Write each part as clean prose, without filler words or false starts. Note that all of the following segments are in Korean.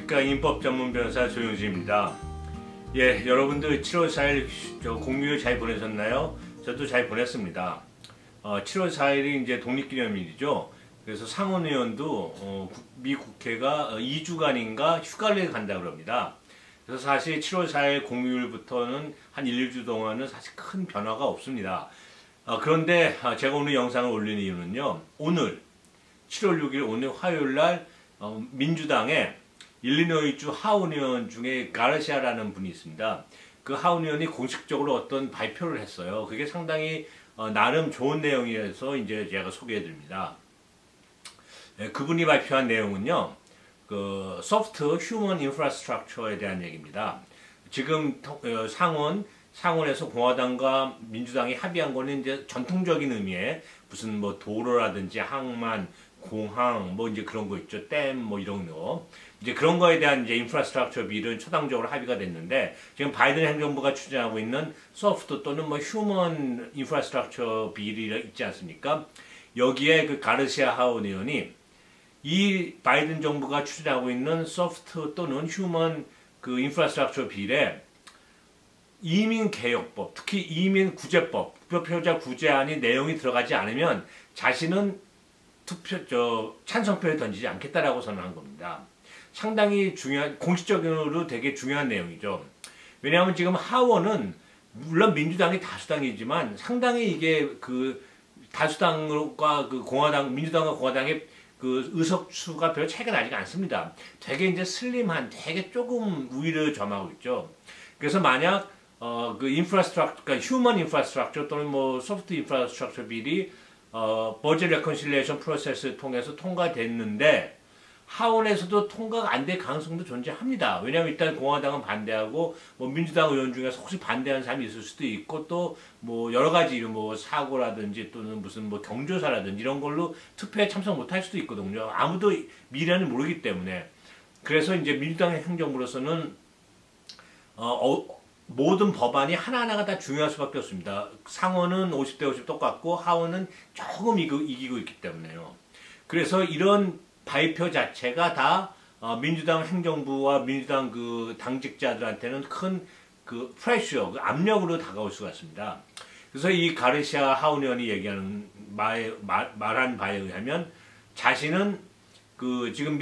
치과 임법 전문 변호사 조용주입니다. 예, 여러분들 7월 4일 공휴일 잘 보내셨나요? 저도 잘 보냈습니다. 7월 4일이 이제 독립기념일이죠. 그래서 상원 의원도 미 국회가 2주간인가 휴가를 간다고 합니다. 그래서 사실 7월 4일 공휴일부터는 한 1, 2주 동안은 사실 큰 변화가 없습니다. 그런데 제가 오늘 영상을 올리는 이유는요. 오늘 7월 6일 오늘 화요일날 민주당의 일리노이주 하원 의원 중에 가르시아라는 분이 있습니다. 그 하원 의원이 공식적으로 어떤 발표를 했어요. 그게 상당히 나름 좋은 내용이어서 이제 제가 소개해드립니다. 그분이 발표한 내용은요. 그 소프트 휴먼 인프라스트럭처에 대한 얘기입니다. 지금 상원에서 공화당과 민주당이 합의한 거는 이제 전통적인 의미의 무슨 뭐 도로라든지 항만, 공항 뭐 이제 그런 거 있죠. 댐 뭐 이런 거. 이제 그런 거에 대한 이제 인프라스트럭처 비는 초당적으로 합의가 됐는데 지금 바이든 행정부가 추진하고 있는 소프트 또는 뭐 휴먼 인프라스트럭처 빌이 있지 않습니까? 여기에 그 가르시아 하원 의원이 이 바이든 정부가 추진하고 있는 소프트 또는 휴먼 그 인프라스트럭처 빌에 이민 개혁법, 특히 이민 구제법, 투표자 구제안이 내용이 들어가지 않으면 자신은 찬성표를 던지지 않겠다라고 선언한 겁니다. 상당히 중요한, 공식적으로 되게 중요한 내용이죠. 왜냐하면 지금 하원은 물론 민주당이 다수당이지만 상당히 이게 그 다수당과 그 민주당과 공화당의 그 의석수가 별 차이가 나지가 않습니다. 되게 이제 슬림한, 되게 조금 우위를 점하고 있죠. 그래서 만약 그 인프라스트럭처, 그러니까 휴먼 인프라스트럭처 또는 뭐 소프트 인프라스트럭처 빌이 버젯 레컨실리에이션 프로세스를 통해서 통과됐는데 하원에서도 통과가 안 될 가능성도 존재합니다. 왜냐하면 일단 공화당은 반대하고 뭐 민주당 의원 중에서 혹시 반대하는 사람이 있을 수도 있고 또 뭐 여러 가지 뭐 사고라든지 또는 무슨 뭐 경조사라든지 이런 걸로 투표에 참석 못할 수도 있거든요. 아무도 미래는 모르기 때문에. 그래서 이제 민주당 행정부로서는 모든 법안이 하나하나가 다 중요할 수밖에 없습니다. 상원은 50대 50 똑같고 하원은 조금 이기고 있기 때문에요. 그래서 이런 발표 자체가 다 민주당 행정부와 민주당 그 당직자들한테는 큰 그 프레셔, 그 압력으로 다가올 수가 있습니다. 그래서 이 가르시아 하원 의원이 얘기하는 말한 바에 의하면 자신은 그 지금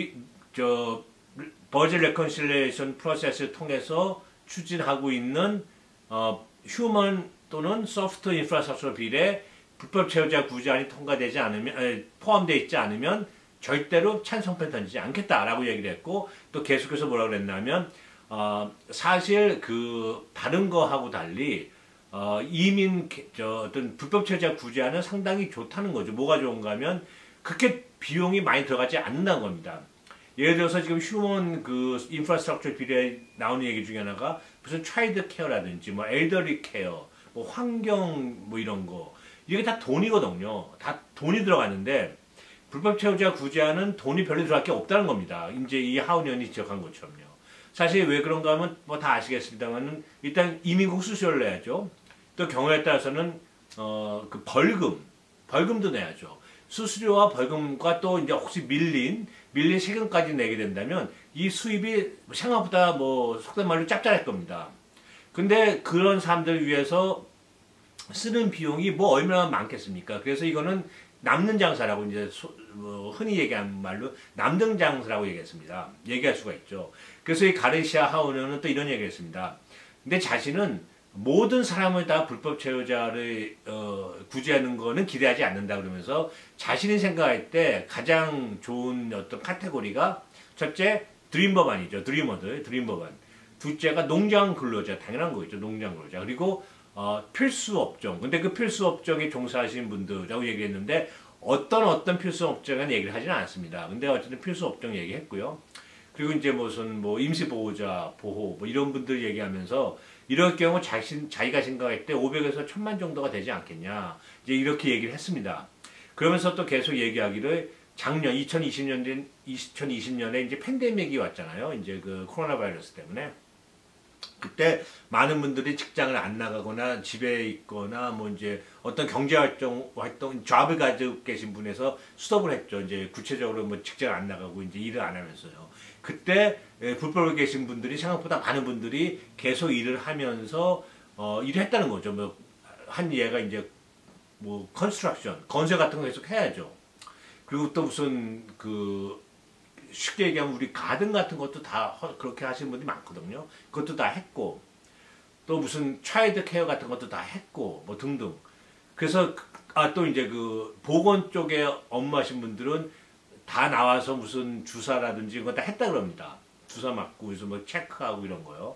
버젯 레컨실리에이션 프로세스를 통해서 추진하고 있는 휴먼 또는 소프트 인프라스트럭처 빌에 불법 채용자 구제안이 통과되지 않으면 포함되어 있지 않으면 절대로 찬성표 던지지 않겠다라고 얘기를 했고 또 계속해서 뭐라고 그랬냐면 사실 그 다른 거하고 달리 이민 어떤 불법 채용자 구제안은 상당히 좋다는 거죠. 뭐가 좋은가 하면 그렇게 비용이 많이 들어가지 않는다는 겁니다. 예를 들어서 지금 휴먼 그 인프라스트럭처 빌에 나오는 얘기 중에 하나가 무슨 차일드 케어라든지 뭐 엘더리 케어, 뭐 환경 뭐 이런 거 이게 다 돈이거든요. 다 돈이 들어가는데 불법 채용자 구제안은 돈이 별로 들어갈 게 없다는 겁니다. 이제 이 하원 의원이 지적한 것처럼요. 사실 왜 그런가 하면 뭐 다 아시겠습니다만은 일단 이민국 수수료를 내야죠. 또 경우에 따라서는 그 벌금도 내야죠. 수수료와 벌금과 또 이제 혹시 밀린 세금까지 내게 된다면 이 수입이 생각보다 뭐 속된 말로 짭짤할 겁니다. 근데 그런 사람들을 위해서 쓰는 비용이 뭐 얼마나 많겠습니까? 그래서 이거는 남는 장사라고 이제 흔히 얘기하는 말로 남는 장사라고 얘기할 수가 있죠. 그래서 이 가르시아 하원 의원은 또 이런 얘기를 했습니다. 근데 자신은 모든 사람을 다 불법 채용자를 구제하는 거는 기대하지 않는다 그러면서 자신이 생각할 때 가장 좋은 어떤 카테고리가 첫째 드림 법안이죠. 드림 법안. 둘째가 농장 근로자, 당연한 거겠죠. 농장 근로자. 그리고 필수 업종. 근데 그 필수 업종에 종사하시는 분들이라고 얘기했는데 어떤 필수 업종은 얘기를 하지는 않습니다. 근데 어쨌든 필수 업종 얘기했고요. 그리고 이제 무슨 뭐 임시보호자, 보호 뭐 이런 분들 얘기하면서 이럴 경우 자기가 생각할 때 500에서 1000만 정도가 되지 않겠냐. 이제 이렇게 얘기를 했습니다. 그러면서 또 계속 얘기하기를 작년 2020년에 이제 팬데믹이 왔잖아요. 이제 그 코로나 바이러스 때문에. 그때 많은 분들이 직장을 안 나가거나 집에 있거나 뭐 이제 어떤 경제 활동 잡을 가지고 계신 분에서 스톱을 했죠. 이제 구체적으로 뭐 직장 안 나가고 이제 일을 안 하면서요. 그때 불법에 계신 분들이 생각보다 많은 분들이 계속 일을 하면서 일을 했다는 거죠. 뭐 한 예가 이제 뭐 컨스트럭션, 건설 같은 거 계속 해야죠. 그리고 또 무슨 그 쉽게 얘기하면 우리 가든 같은 것도 다 그렇게 하시는 분들이 많거든요. 그것도 다 했고 또 무슨 차일드 케어 같은 것도 다 했고 뭐 등등. 그래서 또 이제 그 보건 쪽에 업무하신 분들은 다 나와서 무슨 주사라든지 그거 다 했다 그럽니다. 주사 맞고 그래서 뭐 체크하고 이런 거요.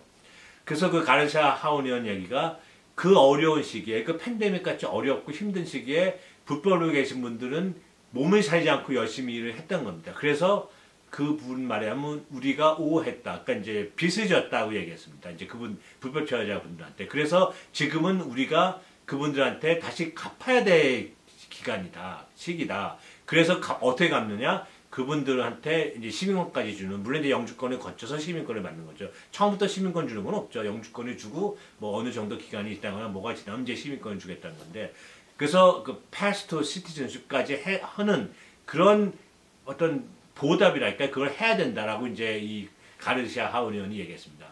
그래서 그 가르샤 하원의원 얘기가 그 어려운 시기에 그 팬데믹 같이 어렵고 힘든 시기에 불법으로 계신 분들은 몸을 살지 않고 열심히 일을 했던 겁니다. 그래서 그분 말에 하면 우리가 오했다. 그러니까 이제 빚을 졌다고 얘기했습니다. 이제 그분 불법 체류자분들한테. 그래서 지금은 우리가 그분들한테 다시 갚아야 될 기간이다. 시기다. 그래서 어떻게 갚느냐? 그분들한테 이제 시민권까지 주는, 물론 이제 영주권을 거쳐서 시민권을 받는 거죠. 처음부터 시민권 주는 건 없죠. 영주권을 주고 뭐 어느 정도 기간이 있다거나 뭐가 지나면 이제 시민권을 주겠다는 건데, 그래서 그 pass to citizenship까지 하는 그런 어떤 보답이랄까 그걸 해야 된다라고 이제 이 가르시아 하원 의원이 얘기했습니다.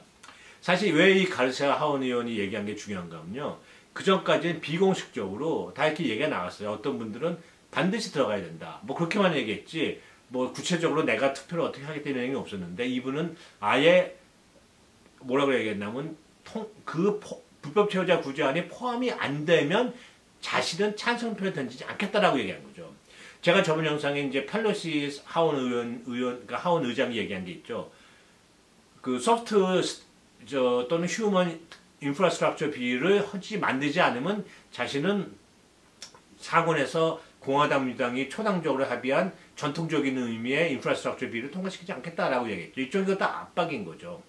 사실 왜 이 가르시아 하원 의원이 얘기한 게 중요한가 하면요. 그 전까지는 비공식적으로 다 이렇게 얘기가 나왔어요. 어떤 분들은 반드시 들어가야 된다. 뭐 그렇게만 얘기했지 뭐 구체적으로 내가 투표를 어떻게 하겠다는 얘기는 없었는데, 이분은 아예 뭐라고 얘기했냐면 불법 체류자 구제안이 포함이 안 되면 자신은 찬성표를 던지지 않겠다라고 얘기한 거죠. 제가 저번 영상에 이제 펠로시 하원 그러니까 하원 의장이 얘기한 게 있죠. 그 소프트 또는 휴먼 인프라스트럭처 비를 만들지 않으면 자신은 상원에서 공화당 민주당이 초당적으로 합의한 전통적인 의미의 인프라스트럭처 비를 통과시키지 않겠다라고 얘기했죠. 이쪽이 다 압박인 거죠.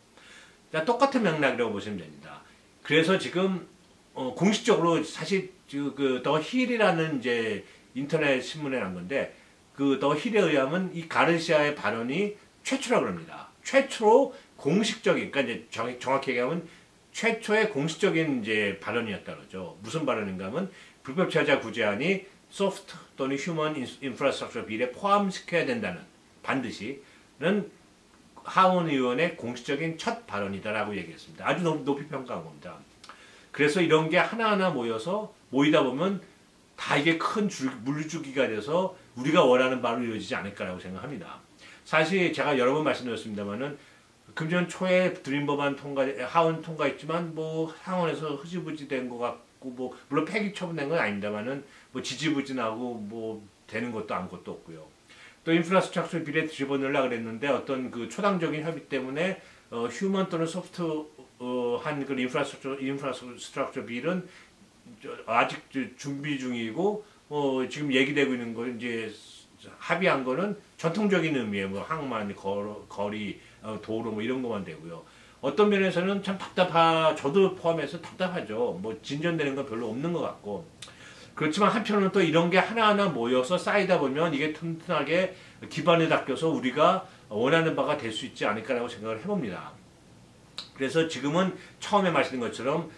똑같은 맥락이라고 보시면 됩니다. 그래서 지금 공식적으로 사실 그 더 힐이라는 이제 인터넷 신문에 난 건데, 그 더 힐에 의하면 이 가르시아의 발언이 최초라고 합니다. 최초로 공식적인, 그러니까 이제 정확히 얘기하면 최초의 공식적인 이제 발언이었다 그러죠. 무슨 발언인가 하면 불법 체류자 구제안이 소프트 또는 휴먼 인프라스트럭처 빌에 포함시켜야 된다는, 반드시는 하원 의원의 공식적인 첫 발언이다라고 얘기했습니다. 아주 높이 평가한 겁니다. 그래서 이런 게 하나하나 모이다 보면 다 이게 큰 물줄기가 돼서 우리가 원하는 바로 이루어지지 않을까라고 생각합니다. 사실 제가 여러 번 말씀드렸습니다만은 금년 초에 드림 법안 하원 통과했지만 뭐 상원에서 흐지부지 된 것 같고, 뭐 물론 폐기 처분된 건 아닙니다만은 뭐 지지부진하고 뭐 되는 것도 아무것도 없고요. 또 인프라스트럭처 빌에 집어넣으려고 그랬는데 어떤 그 초당적인 협의 때문에 휴먼 또는 소프트 한 그 인프라스트럭처 빌은 아직 준비 중이고, 지금 얘기되고 있는 거 이제 합의한 거는 전통적인 의미의 뭐 항만, 거리, 도로 뭐 이런 것만 되고요. 어떤 면에서는 참 저도 포함해서 답답하죠. 뭐 진전되는 건 별로 없는 것 같고. 그렇지만 한편으로는 또 이런 게 하나하나 모여서 쌓이다 보면 이게 튼튼하게 기반을 닦여서 우리가 원하는 바가 될 수 있지 않을까라고 생각을 해봅니다. 그래서 지금은 처음에 말씀드린 것처럼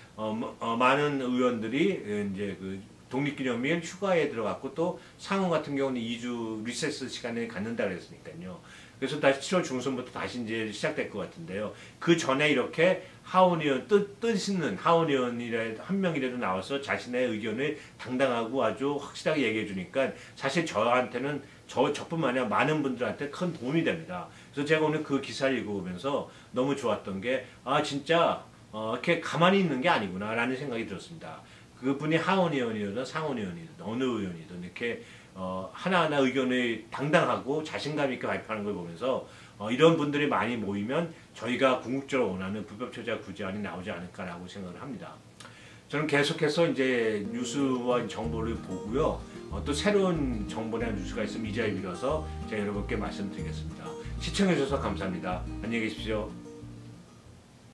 많은 의원들이 이제 그 독립기념일 휴가에 들어갔고, 또 상원 같은 경우는 2주 리세스 시간을 갖는다 그랬으니까요. 그래서 다시 7월 중순부터 다시 이제 시작될 것 같은데요. 그 전에 이렇게 하원의원, 뜻 있는 하원의원이라도 한 명이라도 나와서 자신의 의견을 당당하고 아주 확실하게 얘기해 주니까 사실 저한테는 저뿐만 아니라 많은 분들한테 큰 도움이 됩니다. 그래서 제가 오늘 그 기사를 읽어보면서 너무 좋았던 게, 진짜 이렇게 가만히 있는 게 아니구나 라는 생각이 들었습니다. 그분이 하원의원이든 상원의원이든 어느 의원이든 이렇게 하나하나 의견을 당당하고 자신감 있게 발표하는 걸 보면서 이런 분들이 많이 모이면 저희가 궁극적으로 원하는 불법 체류자 구제안이 나오지 않을까라고 생각을 합니다. 저는 계속해서 이제 뉴스와 정보를 보고요. 또 새로운 정보나 뉴스가 있으면 이 자리에 밀어서 제가 여러분께 말씀드리겠습니다. 시청해 주셔서 감사합니다. 안녕히 계십시오.